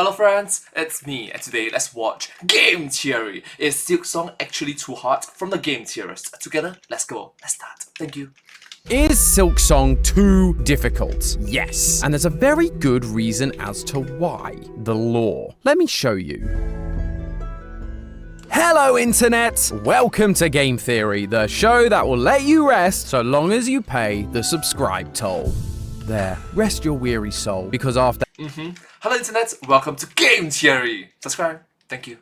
Hello friends, it's me, and today let's watch Game Theory. Is Silksong actually too hard? From the Game Theorists. Together, let's go. Let's start. Thank you. Is Silksong too difficult? Yes. And there's a very good reason as to why. The lore. Let me show you. Hello Internet! Welcome to Game Theory, the show that will let you rest so long as you pay the subscribe toll. There, rest your weary soul, because after Hello Internet, welcome to Game Theory. Subscribe. Thank you.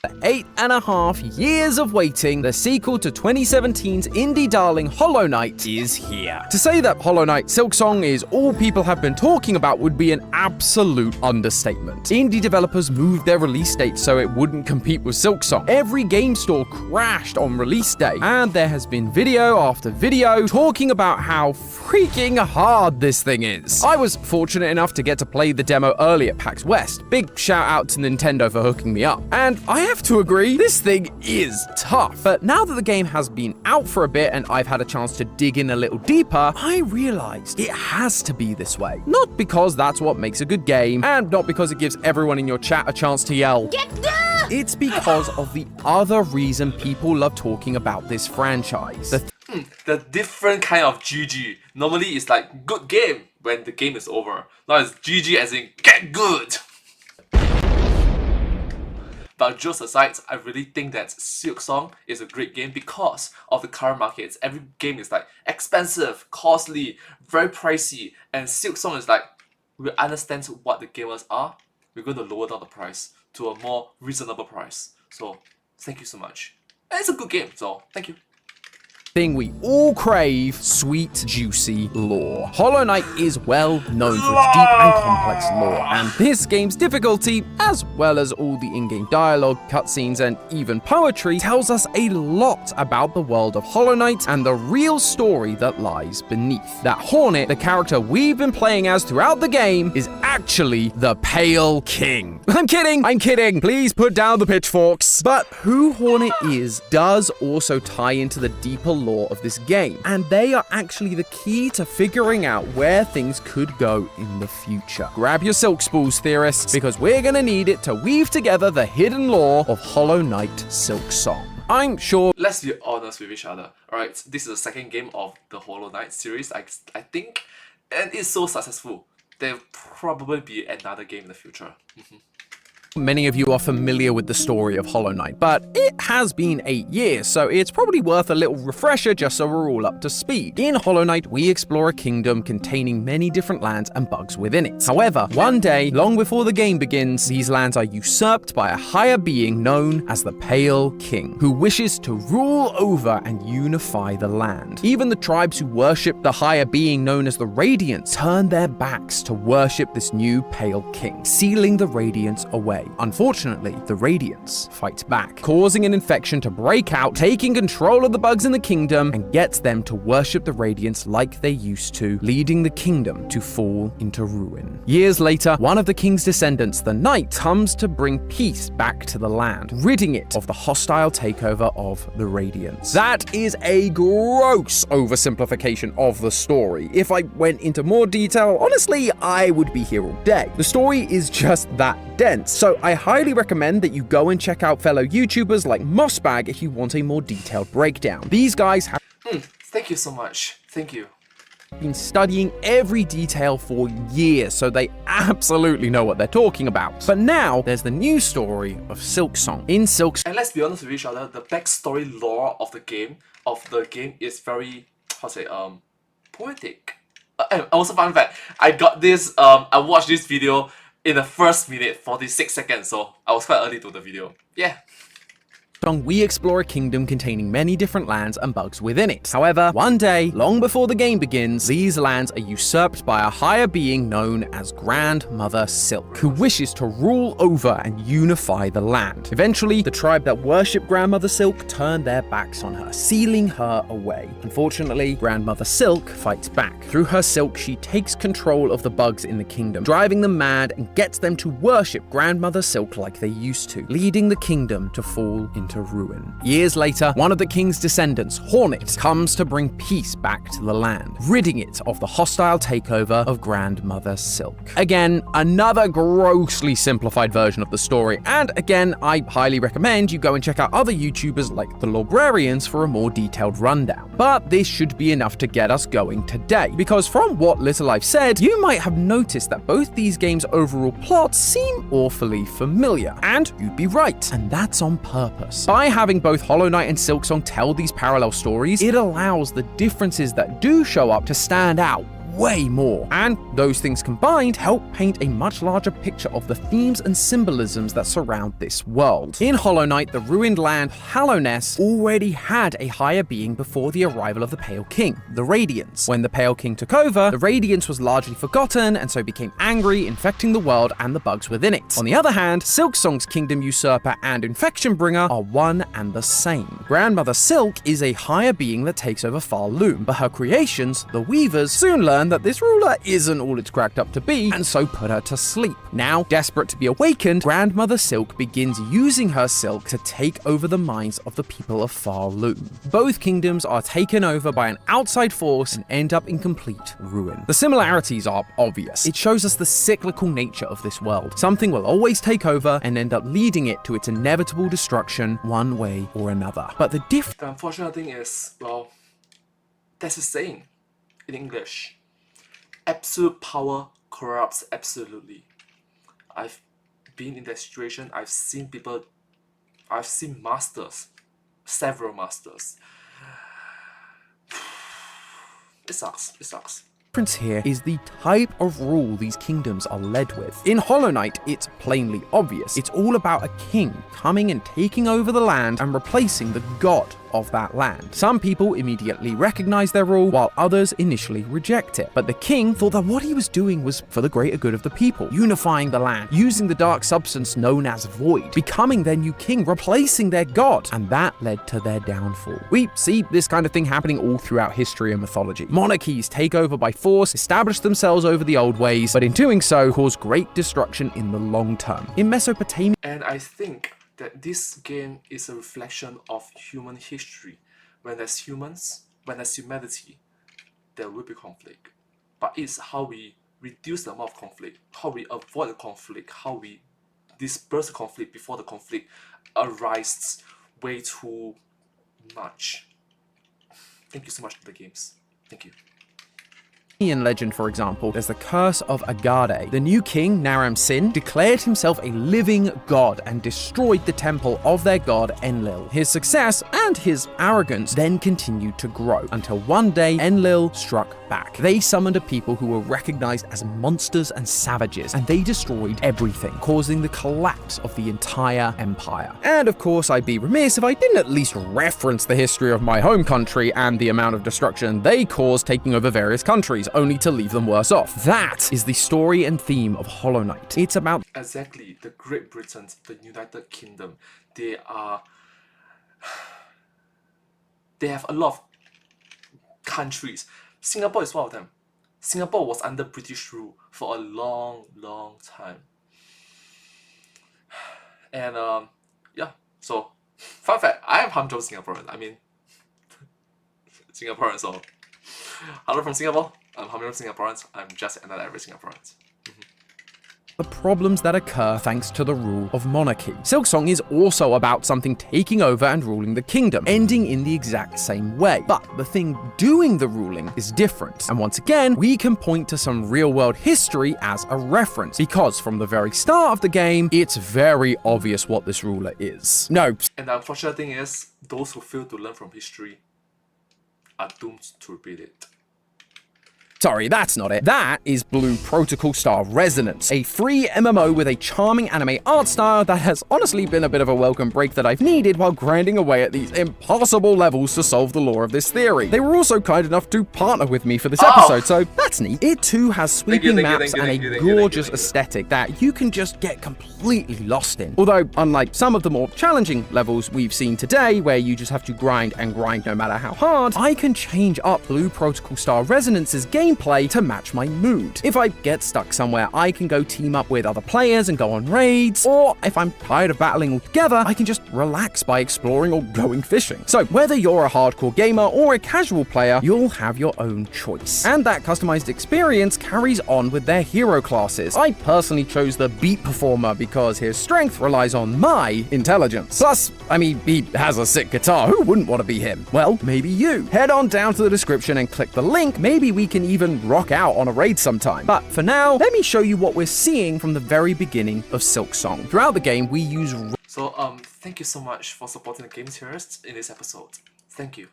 8.5 years of waiting, the sequel to 2017's indie darling Hollow Knight is here. To say that Hollow Knight Silksong is all people have been talking about would be an absolute understatement. Indie developers moved their release date so it wouldn't compete with Silksong. Every game store crashed on release day, and there has been video after video talking about how freaking hard this thing is. I was fortunate enough to get to play the demo early at PAX West. Big shout out to Nintendo for hooking me up. And I have to agree, this thing is tough. But now that the game has been out for a bit and I've had a chance to dig in a little deeper, I realized it has to be this way. Not because that's what makes a good game, and not because it gives everyone in your chat a chance to yell, "Get down!" It's because of the other reason people love talking about this franchise. The different kind of GG. Normally it's like good game when the game is over. Now it's GG as in get good. But jokes aside, I really think that Silksong is a great game because of the current markets. Every game is like expensive, costly, very pricey, and Silksong is like, we understand what the gamers are, we're going to lower down the price to a more reasonable price. So thank you so much. And it's a good game, so thank you. Thing we all crave, sweet, juicy lore. Hollow Knight is well known for its deep and complex lore, and this game's difficulty, as well as all the in-game dialogue, cutscenes, and even poetry, tells us a lot about the world of Hollow Knight and the real story that lies beneath. That Hornet, the character we've been playing as throughout the game, is actually the Pale King. I'm kidding, please put down the pitchforks. But who Hornet is does also tie into the deeper lore of this game, and they are actually the key to figuring out where things could go in the future. Grab your silk spools, theorists, because we're gonna need it to weave together the hidden lore of Hollow Knight Silksong. I'm sure. Let's be honest with each other. Alright, this is the second game of the Hollow Knight series, I think, and it's so successful. There'll probably be another game in the future. Many of you are familiar with the story of Hollow Knight, but it has been 8 years, so it's probably worth a little refresher just so we're all up to speed. In Hollow Knight, we explore a kingdom containing many different lands and bugs within it. However, one day, long before the game begins, these lands are usurped by a higher being known as the Pale King, who wishes to rule over and unify the land. Even the tribes who worship the higher being known as the Radiants turn their backs to worship this new Pale King, sealing the Radiants away. Unfortunately, the Radiants fight back, causing an infection to break out, taking control of the bugs in the kingdom, and gets them to worship the Radiants like they used to, leading the kingdom to fall into ruin. Years later, one of the king's descendants, the Knight, comes to bring peace back to the land, ridding it of the hostile takeover of the Radiants. That is a gross oversimplification of the story. If I went into more detail, honestly, I would be here all day. The story is just that dense, so I highly recommend that you go and check out fellow YouTubers like Mossbag if you want a more detailed breakdown. These guys have Thank you so much. Thank you. been studying every detail for years, so they absolutely know what they're talking about. But now, there's the new story of Silksong. In Silksong, And let's be honest with each other, the backstory lore of the game is very, poetic. And also fun fact, I got this, I watched this video in the first minute, 46 seconds, so I was quite early to the video. Yeah. we explore a kingdom containing many different lands and bugs within it. However, one day, long before the game begins, these lands are usurped by a higher being known as Grandmother Silk, who wishes to rule over and unify the land. Eventually, the tribe that worship Grandmother Silk turn their backs on her, sealing her away. Unfortunately, Grandmother Silk fights back. Through her silk, she takes control of the bugs in the kingdom, driving them mad and gets them to worship Grandmother Silk like they used to, leading the kingdom to fall into into ruin. Years later, one of the king's descendants, Hornet, comes to bring peace back to the land, ridding it of the hostile takeover of Grandmother Silk. Again, another grossly simplified version of the story, and again, I highly recommend you go and check out other YouTubers like the Librarians for a more detailed rundown. But this should be enough to get us going today, because from what little I've said, you might have noticed that both these games' overall plots seem awfully familiar, and you'd be right, and that's on purpose. By having both Hollow Knight and Silksong tell these parallel stories, it allows the differences that do show up to stand out way more. And those things combined help paint a much larger picture of the themes and symbolisms that surround this world. In Hollow Knight, the ruined land Hallownest already had a higher being before the arrival of the Pale King, the Radiance. When the Pale King took over, the Radiance was largely forgotten and so became angry, infecting the world and the bugs within it. On the other hand, Silksong's Kingdom Usurper and Infection Bringer are one and the same. Grandmother Silk is a higher being that takes over Farloom, but her creations, the Weavers, soon learn that this ruler isn't all it's cracked up to be, and so put her to sleep. Now, desperate to be awakened, Grandmother Silk begins using her silk to take over the minds of the people of Farloom. Both kingdoms are taken over by an outside force and end up in complete ruin. The similarities are obvious. It shows us the cyclical nature of this world. Something will always take over and end up leading it to its inevitable destruction one way or another. But the unfortunate thing is, well, there's a saying in English: absolute power corrupts absolutely. I've been in that situation. I've seen masters, several masters. It sucks. difference here is the type of rule these kingdoms are led with. In Hollow Knight, it's plainly obvious. It's all about a king coming and taking over the land and replacing the god of that land. Some people immediately recognize their rule, while others initially reject it. But the king thought that what he was doing was for the greater good of the people, unifying the land, using the dark substance known as Void, becoming their new king, replacing their god, and that led to their downfall. We see this kind of thing happening all throughout history and mythology. Monarchies take over by force, establish themselves over the old ways, but in doing so, cause great destruction in the long term. In Mesopotamia, and I think that this game is a reflection of human history. When there's humans, when there's humanity, there will be conflict. But it's how we reduce the amount of conflict, how we avoid the conflict, how we disperse the conflict before the conflict arises way too much. Thank you so much for the games. Thank you. In legend, for example, there's the curse of Agade. The new king, Naram Sin, declared himself a living god and destroyed the temple of their god Enlil. His success and his arrogance then continued to grow until one day Enlil struck back. They summoned a people who were recognized as monsters and savages, and they destroyed everything, causing the collapse of the entire empire. And of course, I'd be remiss if I didn't at least reference the history of my home country and the amount of destruction they caused taking over various countries, only to leave them worse off. That is the story and theme of Hollow Knight. It's about exactly the Great Britain, the United Kingdom. They have a lot of countries. Singapore is one of them. Singapore was under British rule for a long, long time. And yeah, so fun fact, I am Humdrum Singaporean. I mean, Singaporean, so hello from Singapore. I'm Humdrum Singaporeans. I'm just another average Singaporean. the problems that occur thanks to the rule of monarchy. Silksong is also about something taking over and ruling the kingdom, ending in the exact same way. But the thing doing the ruling is different. And once again, we can point to some real-world history as a reference, because from the very start of the game, it's very obvious what this ruler is. No. And the unfortunate thing is, those who fail to learn from history are doomed to repeat it. Sorry, that's not it. That is Blue Protocol Star Resonance, a free MMO with a charming anime art style that has honestly been a bit of a welcome break that I've needed while grinding away at these impossible levels to solve the lore of this theory. They were also kind enough to partner with me for this episode, so that's neat. It too has sweeping maps and a gorgeous aesthetic that you can just get completely lost in. Although, unlike some of the more challenging levels we've seen today, where you just have to grind and grind no matter how hard, I can change up Blue Protocol Star Resonance's game gameplay to match my mood. If I get stuck somewhere, I can go team up with other players and go on raids, or if I'm tired of battling altogether, I can just relax by exploring or going fishing. So whether you're a hardcore gamer or a casual player, you'll have your own choice. And that customized experience carries on with their hero classes. I personally chose the beat performer because his strength relies on my intelligence. Plus, I mean, he has a sick guitar. Who wouldn't want to be him? Well, maybe you. Head on down to the description and click the link. Maybe we can even rock out on a raid sometime. But for now, let me show you what we're seeing from the very beginning of Silksong. Throughout the game, we use... So, thank you so much for supporting the Game Theorists in this episode. Thank you.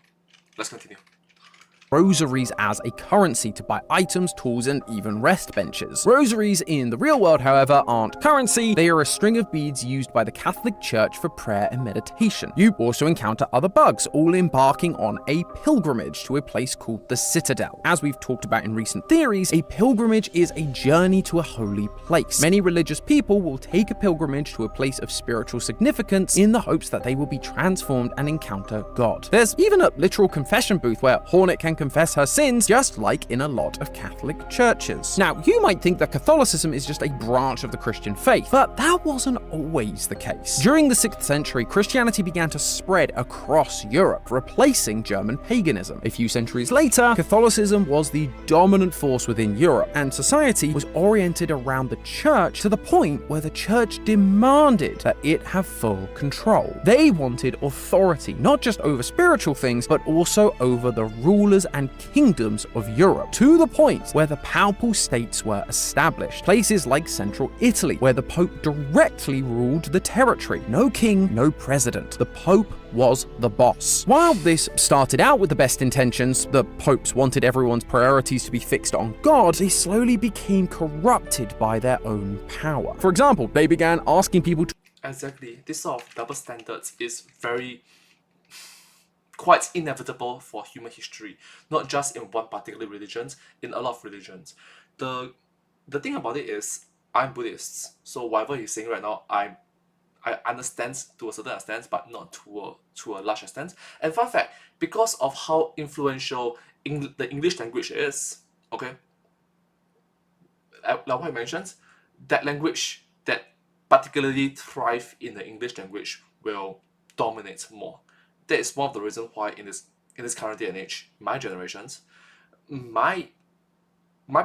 Let's continue. rosaries as a currency to buy items, tools, and even rest benches. Rosaries in the real world, however, aren't currency. They are a string of beads used by the Catholic Church for prayer and meditation. You also encounter other bugs, all embarking on a pilgrimage to a place called the Citadel. As we've talked about in recent theories, a pilgrimage is a journey to a holy place. Many religious people will take a pilgrimage to a place of spiritual significance in the hopes that they will be transformed and encounter God. There's even a literal confession booth where Hornet can confess her sins, just like in a lot of Catholic churches. Now, you might think that Catholicism is just a branch of the Christian faith, but that wasn't always the case. During the 6th century, Christianity began to spread across Europe, replacing German paganism. A few centuries later, Catholicism was the dominant force within Europe, and society was oriented around the church to the point where the church demanded that it have full control. They wanted authority, not just over spiritual things, but also over the rulers and kingdoms of Europe, to the point where the papal states were established. Places like central Italy, where the Pope directly ruled the territory. No king, no president. The Pope was the boss. While this started out with the best intentions, the popes wanted everyone's priorities to be fixed on God, they slowly became corrupted by their own power. For example, they began asking people to... Exactly. This sort of double standards is quite inevitable for human history, not just in one particular religion, in a lot of religions. The thing about it is, I'm Buddhist, so whatever he's saying right now, I understand to a certain extent, but not to a large extent. And fun fact, because of how influential the English language is, okay, like what I mentioned, that language that particularly thrive in the English language will dominate more. That is one of the reasons why in this current day and age, my generations, my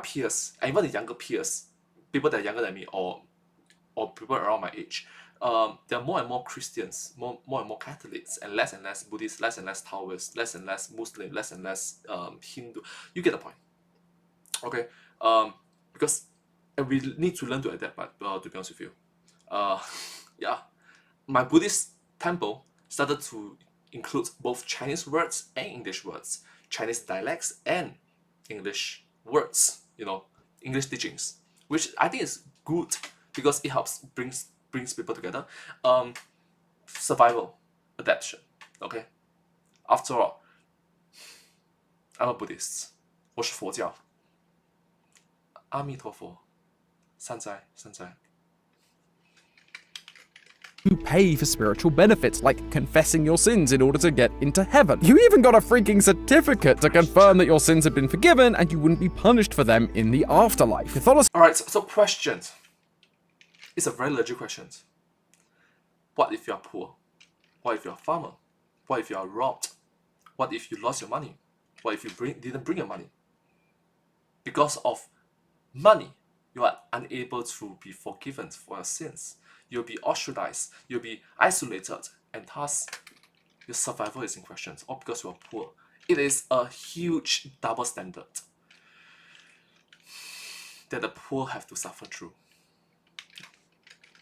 peers, and even the younger peers, people that are younger than me or people around my age, there are more and more Christians, more and more Catholics, and less Buddhists, less and less Taoists, less and less Muslim, less and less Hindu. You get the point, okay? Because we need to learn to adapt. But to be honest with you, yeah, my Buddhist temple started to include both Chinese words and English words, Chinese dialects and English words, English teachings, which I think is good because it helps brings people together. Survival, adaptation, okay? After all, I'm a Buddhist. 我是佛教。阿弥陀佛，善哉善哉。You pay for spiritual benefits like confessing your sins in order to get into heaven. You even got a freaking certificate to confirm that your sins have been forgiven and you wouldn't be punished for them in the afterlife. Alright, so questions. It's a very legit question. What if you are poor? What if you are a farmer? What if you are robbed? What if you lost your money? What if you didn't bring your money? Because of money, you are unable to be forgiven for your sins. You'll be ostracized, you'll be isolated, and thus your survival is in question, all because you are poor. It is a huge double standard that the poor have to suffer through.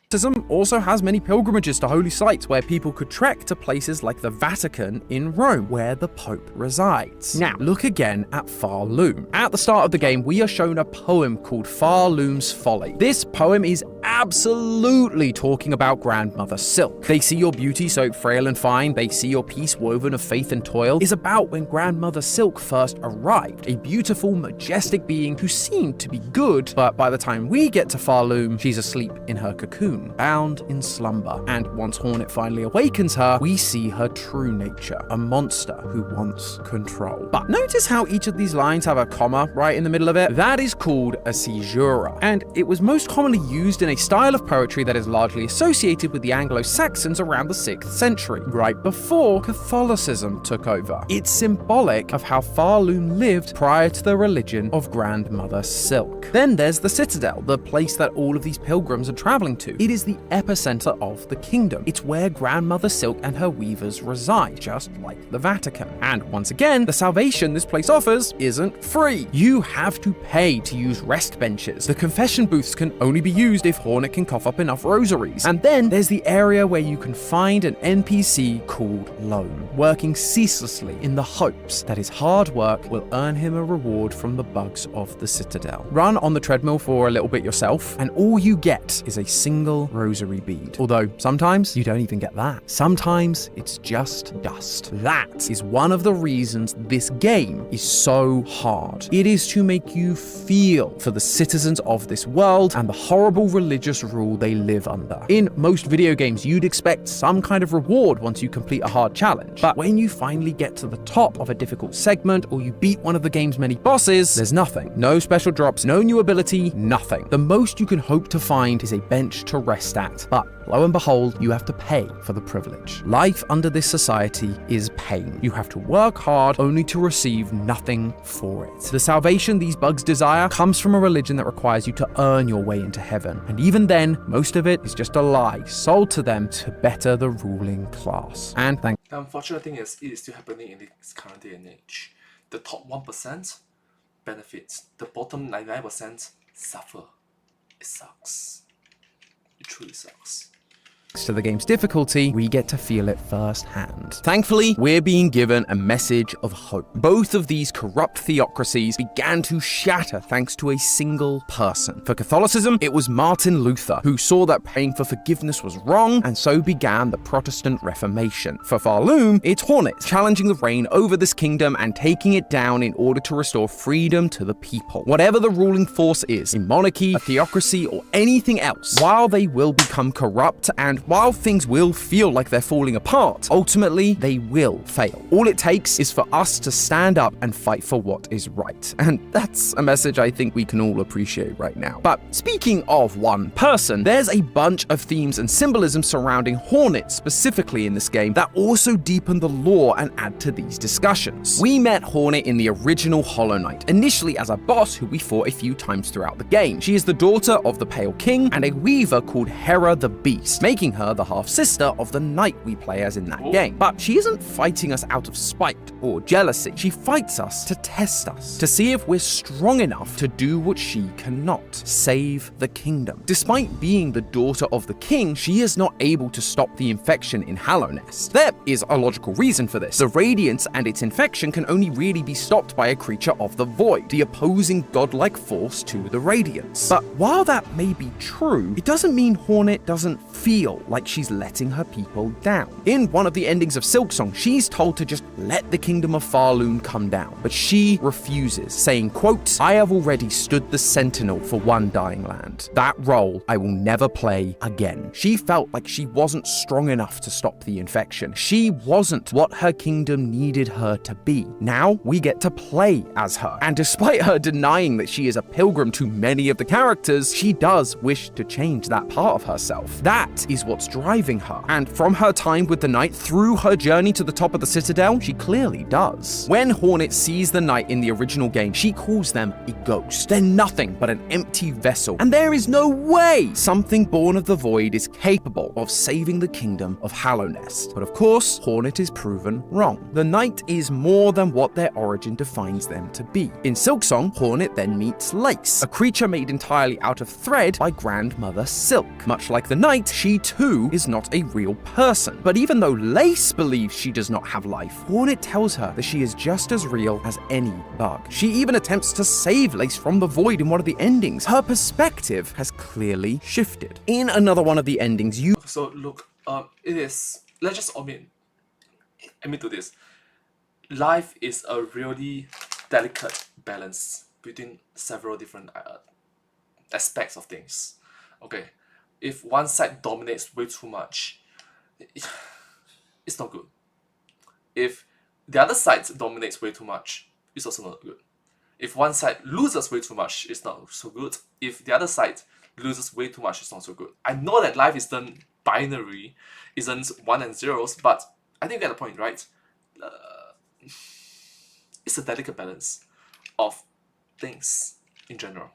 Buddhism also has many pilgrimages to holy sites where people could trek to places like the Vatican in Rome, where the Pope resides. Now, look again at Far Loom. At the start of the game, we are shown a poem called Far Loom's Folly. This poem is absolutely talking about Grandmother Silk. They see your beauty so frail and fine, they see your peace woven of faith and toil, is about when Grandmother Silk first arrived, a beautiful, majestic being who seemed to be good, but by the time we get to Farloom, she's asleep in her cocoon, bound in slumber. And once Hornet finally awakens her, we see her true nature, a monster who wants control. But notice how each of these lines have a comma right in the middle of it? That is called a caesura, and it was most commonly used in a style of poetry that is largely associated with the Anglo-Saxons around the 6th century, right before Catholicism took over. It's symbolic of how Farloom lived prior to the religion of Grandmother Silk. Then there's the Citadel, the place that all of these pilgrims are traveling to. It is the epicenter of the kingdom. It's where Grandmother Silk and her weavers reside, just like the Vatican. And once again, the salvation this place offers isn't free. You have to pay to use rest benches. The confession booths can only be used if Hornet can cough up enough rosaries. And then there's the area where you can find an NPC called Loam, working ceaselessly in the hopes that his hard work will earn him a reward from the bugs of the Citadel. Run on the treadmill for a little bit yourself, and all you get is a single rosary bead. Although sometimes you don't even get that. Sometimes it's just dust. That is one of the reasons this game is so hard. It is to make you feel for the citizens of this world and the horrible religious rule they live under. In most video games, you'd expect some kind of reward once you complete a hard challenge, but when you finally get to the top of a difficult segment or you beat one of the game's many bosses, there's nothing. No special drops, no new ability, nothing. The most you can hope to find is a bench to rest at, but lo and behold, you have to pay for the privilege. Life under this society is pain. You have to work hard only to receive nothing for it. The salvation these bugs desire comes from a religion that requires you to earn your way into heaven. And even then, most of it is just a lie sold to them to better the ruling class. And thank The unfortunate thing is, it is still happening in this current day and age. The top 1% benefits, the bottom 99% suffer. It sucks. It truly sucks. to the game's difficulty, we get to feel it firsthand. Thankfully, we're being given a message of hope. Both of these corrupt theocracies began to shatter thanks to a single person. For Catholicism, it was Martin Luther, who saw that paying for forgiveness was wrong, and so began the Protestant Reformation. For Farloom, it's Hornet, challenging the reign over this kingdom and taking it down in order to restore freedom to the people. Whatever the ruling force is, in monarchy, a theocracy, or anything else, while they will become corrupt and while things will feel like they're falling apart, ultimately they will fail. All it takes is for us to stand up and fight for what is right. And that's a message I think we can all appreciate right now. But speaking of one person, there's a bunch of themes and symbolism surrounding Hornet specifically in this game that also deepen the lore and add to these discussions. We met Hornet in the original Hollow Knight, initially as a boss who we fought a few times throughout the game. She is the daughter of the Pale King and a weaver called Hera the Beast, making her the half-sister of the knight we play as in that game. But she isn't fighting us out of spite or jealousy. She fights us to test us, to see if we're strong enough to do what she cannot, save the kingdom. Despite being the daughter of the king, she is not able to stop the infection in Hallownest. There is a logical reason for this. The Radiance and its infection can only really be stopped by a creature of the Void, the opposing godlike force to the Radiance. But while that may be true, it doesn't mean Hornet doesn't feel like she's letting her people down. In one of the endings of Silksong, she's told to just let the kingdom of Farloom come down, but she refuses, saying, quote, "I have already stood the sentinel for one dying land. That role I will never play again." She felt like she wasn't strong enough to stop the infection. She wasn't what her kingdom needed her to be. Now we get to play as her. And despite her denying that she is a pilgrim to many of the characters, she does wish to change that part of herself. That is what's driving her. And from her time with the knight through her journey to the top of the citadel, she clearly does. When Hornet sees the knight in the original game, she calls them a ghost. They're nothing but an empty vessel. And there is no way something born of the void is capable of saving the kingdom of Hallownest. But of course, Hornet is proven wrong. The knight is more than what their origin defines them to be. In Silksong, Hornet then meets Lace, a creature made entirely out of thread by Grandmother Silk. Much like the knight, she too is not a real person. But even though Lace believes she does not have life, Hornet tells her that she is just as real as any bug. She even attempts to save Lace from the void in one of the endings. Her perspective has clearly shifted. In another one of the endings, So look, it is, let's just admit to this. Life is a really delicate balance between several different aspects of things. Okay, if one side dominates way too much, it's not good. If the other side dominates way too much, it's also not good. If one side loses way too much, it's not so good. If the other side loses way too much, it's not so good. I know that life isn't binary, isn't 1 and zeros, but I think you get the point, right? It's a delicate balance of things in general.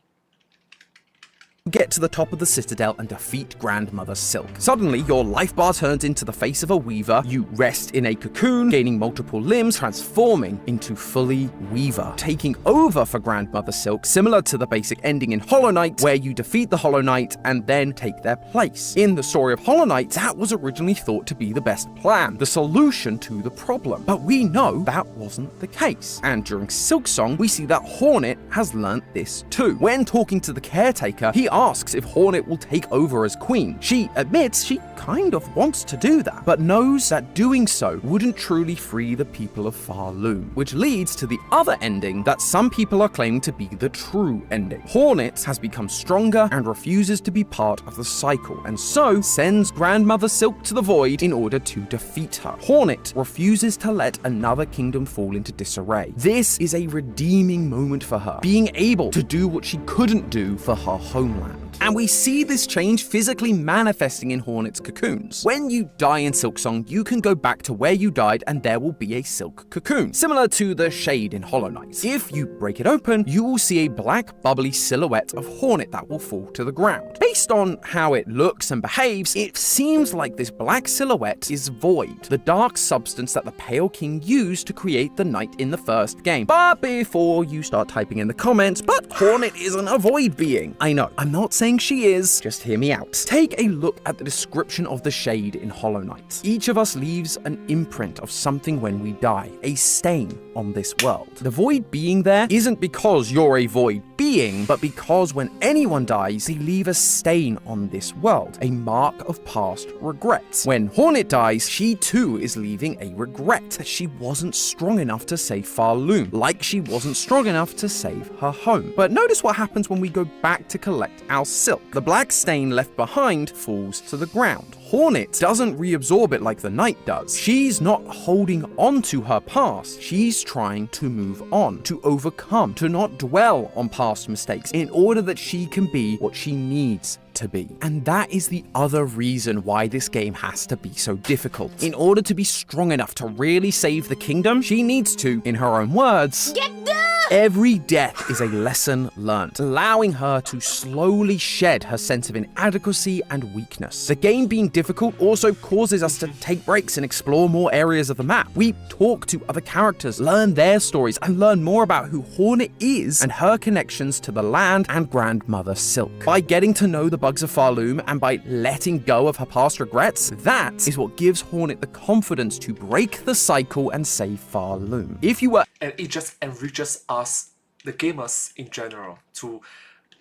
get to the top of the citadel and defeat Grandmother Silk. Suddenly, your life bar turns into the face of a weaver, you rest in a cocoon, gaining multiple limbs, transforming into fully Weaver, taking over for Grandmother Silk, similar to the basic ending in Hollow Knight, where you defeat the Hollow Knight and then take their place. In the story of Hollow Knight, that was originally thought to be the best plan, the solution to the problem. But we know that wasn't the case. And during Silksong, we see that Hornet has learnt this too. When talking to the caretaker, he asks if Hornet will take over as queen. She admits she kind of wants to do that, but knows that doing so wouldn't truly free the people of Farloom, which leads to the other ending that some people are claiming to be the true ending. Hornet has become stronger and refuses to be part of the cycle, and so sends Grandmother Silk to the Void in order to defeat her. Hornet refuses to let another kingdom fall into disarray. This is a redeeming moment for her, being able to do what she couldn't do for her homeland. And we see this change physically manifesting in Hornet's cocoons. When you die in Silksong, you can go back to where you died and there will be a silk cocoon, similar to the shade in Hollow Knight. If you break it open, you will see a black bubbly silhouette of Hornet that will fall to the ground. Based on how it looks and behaves, it seems like this black silhouette is Void, the dark substance that the Pale King used to create the knight in the first game. But before you start typing in the comments, but Hornet isn't a Void being. I know, I'm not saying she is, just hear me out. Take a look at the description of the shade in Hollow Knight. Each of us leaves an imprint of something when we die, a stain on this world. The Void being there isn't because you're a Void being, but because when anyone dies, they leave a stain on this world, a mark of past regrets. When Hornet dies, she too is leaving a regret that she wasn't strong enough to save Farloom, like she wasn't strong enough to save her home. But notice what happens when we go back to collect our silk. The black stain left behind falls to the ground. Hornet doesn't reabsorb it like the knight does. She's not holding on to her past. She's trying to move on, to overcome, to not dwell on past mistakes in order that she can be what she needs to be. And that is the other reason why this game has to be so difficult. In order to be strong enough to really save the kingdom, she needs to, in her own words, get down! Every death is a lesson learnt, allowing her to slowly shed her sense of inadequacy and weakness. The game being difficult also causes us to take breaks and explore more areas of the map. We talk to other characters, learn their stories, and learn more about who Hornet is and her connections to the land and Grandmother Silk. By getting to know the bugs of Farloom and by letting go of her past regrets, that is what gives Hornet the confidence to break the cycle and save Farloom. If you were... And it just enriches us, the gamers in general, to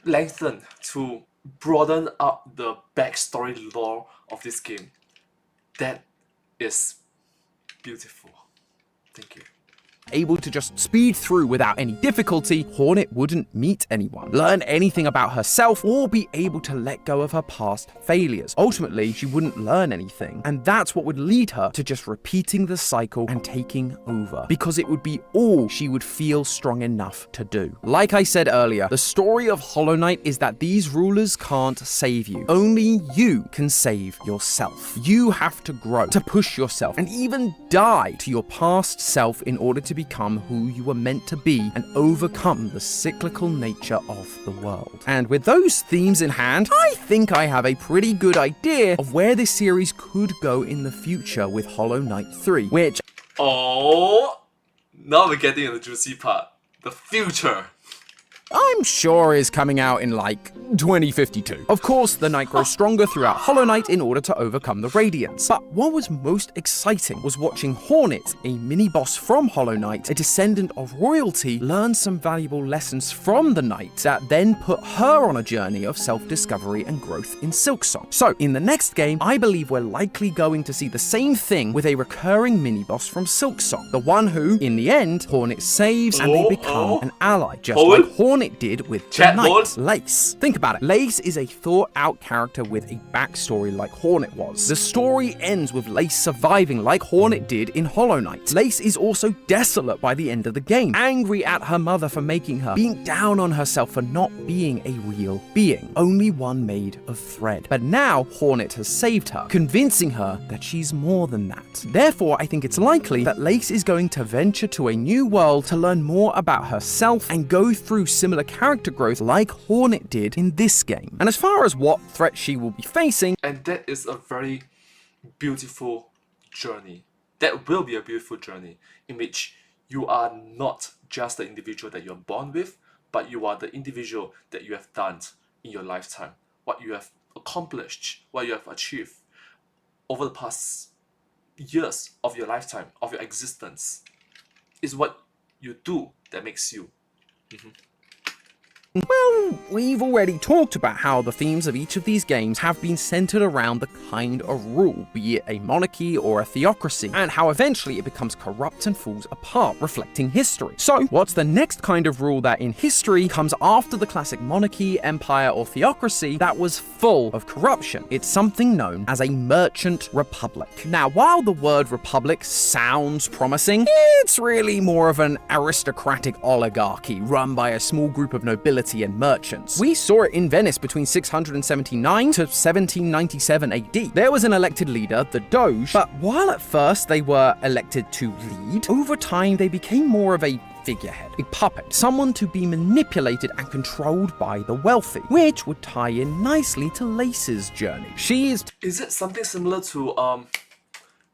lengthen, to broaden up the backstory lore of this game. That is beautiful. Thank you. Able to just speed through without any difficulty, Hornet wouldn't meet anyone, learn anything about herself, or be able to let go of her past failures. Ultimately, she wouldn't learn anything, and that's what would lead her to just repeating the cycle and taking over, because it would be all she would feel strong enough to do. Like I said earlier, the story of Hollow Knight is that these rulers can't save you. Only you can save yourself. You have to grow, to push yourself, and even die to your past self in order to become who you were meant to be and overcome the cyclical nature of the world. And with those themes in hand, I think I have a pretty good idea of where this series could go in the future with Hollow Knight 3, which... Oh, now we're getting to the juicy part. The future. I'm sure is coming out in like 2052. Of course, the knight grows stronger throughout Hollow Knight in order to overcome the Radiance. But what was most exciting was watching Hornet, a mini-boss from Hollow Knight, a descendant of royalty, learn some valuable lessons from the knight that then put her on a journey of self-discovery and growth in Silksong. So, in the next game, I believe we're likely going to see the same thing with a recurring mini-boss from Silksong. The one who, in the end, Hornet saves and they become an ally, just like Hornet did with the knight, Lace. Think about it. Lace is a thought-out character with a backstory like Hornet was. The story ends with Lace surviving like Hornet did in Hollow Knight. Lace is also desolate by the end of the game, angry at her mother for making her, being down on herself for not being a real being, only one made of thread. But now Hornet has saved her, convincing her that she's more than that. Therefore, I think it's likely that Lace is going to venture to a new world to learn more about herself and go through similar character growth like Hornet did in this game. And as far as what threat she will be facing, and that is a very beautiful journey. That will be a beautiful journey in which you are not just the individual that you're born with, but you are the individual that you have done in your lifetime, what you have accomplished, what you have achieved over the past years of your lifetime, of your existence, is what you do that makes you. well, we've already talked about how the themes of each of these games have been centered around the kind of rule, be it a monarchy or a theocracy, and how eventually it becomes corrupt and falls apart, reflecting history. So, what's the next kind of rule that in history comes after the classic monarchy, empire, or theocracy that was full of corruption? It's something known as a merchant republic. Now, while the word republic sounds promising, it's really more of an aristocratic oligarchy run by a small group of nobility and merchants. We saw it in Venice between 679 to 1797 AD. There was an elected leader, the Doge, but while at first they were elected to lead, over time they became more of a figurehead, a puppet, someone to be manipulated and controlled by the wealthy, which would tie in nicely to Lace's journey. Is it something similar to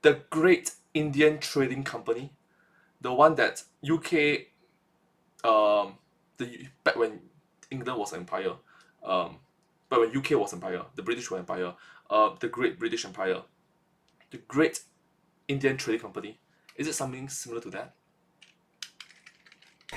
the Great Indian Trading Company, the one that UK back when England was empire, but when UK was empire, the British were empire, the Great British Empire, the Great Indian Trading Company. Is it something similar to that?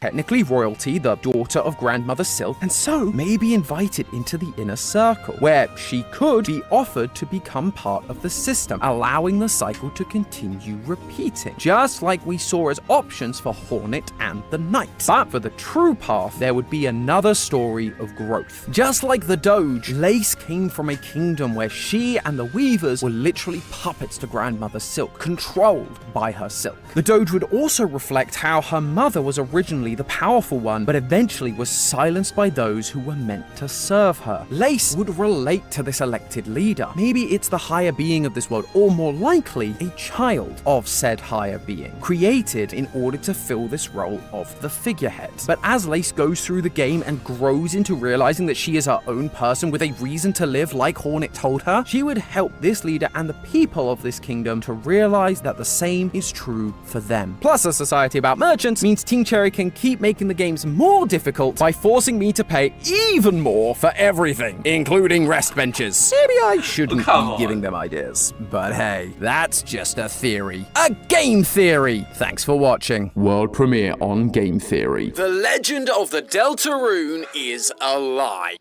technically royalty, the daughter of Grandmother Silk, and so may be invited into the inner circle, where she could be offered to become part of the system, allowing the cycle to continue repeating, just like we saw as options for Hornet and the Knight. But for the true path, there would be another story of growth. Just like the Doge, Lace came from a kingdom where she and the Weavers were literally puppets to Grandmother Silk, controlled by her silk. The Doge would also reflect how her mother was originally the powerful one, but eventually was silenced by those who were meant to serve her. Lace would relate to this elected leader. Maybe it's the higher being of this world, or more likely, a child of said higher being, created in order to fill this role of the figurehead. But as Lace goes through the game and grows into realizing that she is her own person with a reason to live like Hornet told her, she would help this leader and the people of this kingdom to realize that the same is true for them. Plus, a society about merchants means Team Cherry can keep making the games more difficult by forcing me to pay even more for everything, including rest benches. Maybe I shouldn't be giving them ideas, but hey, that's just a theory. A game theory! Thanks for watching. World premiere on Game Theory. The legend of the Deltarune is a lie.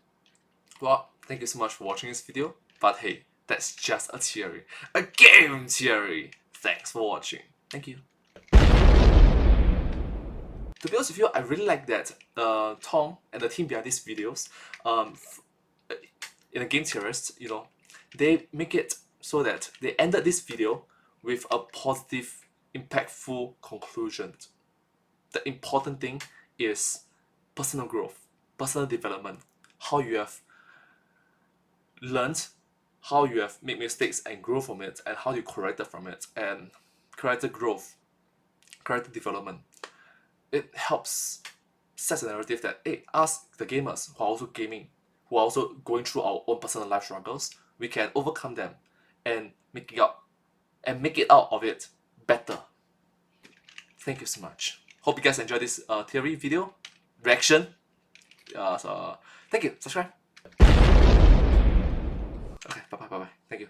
Well, thank you so much for watching this video, but hey, that's just a theory. A game theory! Thanks for watching. Thank you. To be honest with you, I really like that Tom and the team behind these videos, in a Game Theorist, you know, they make it so that they ended this video with a positive, impactful conclusion. The important thing is personal growth, personal development, how you have learned, how you have made mistakes and grow from it, and how you corrected from it, and character growth, character development. It helps set a narrative that, hey, us, the gamers, who are also gaming, who are also going through our own personal life struggles, we can overcome them and make it out of it better. Thank you so much. Hope you guys enjoyed this theory video reaction. So thank you. Subscribe. Okay, bye bye. Thank you.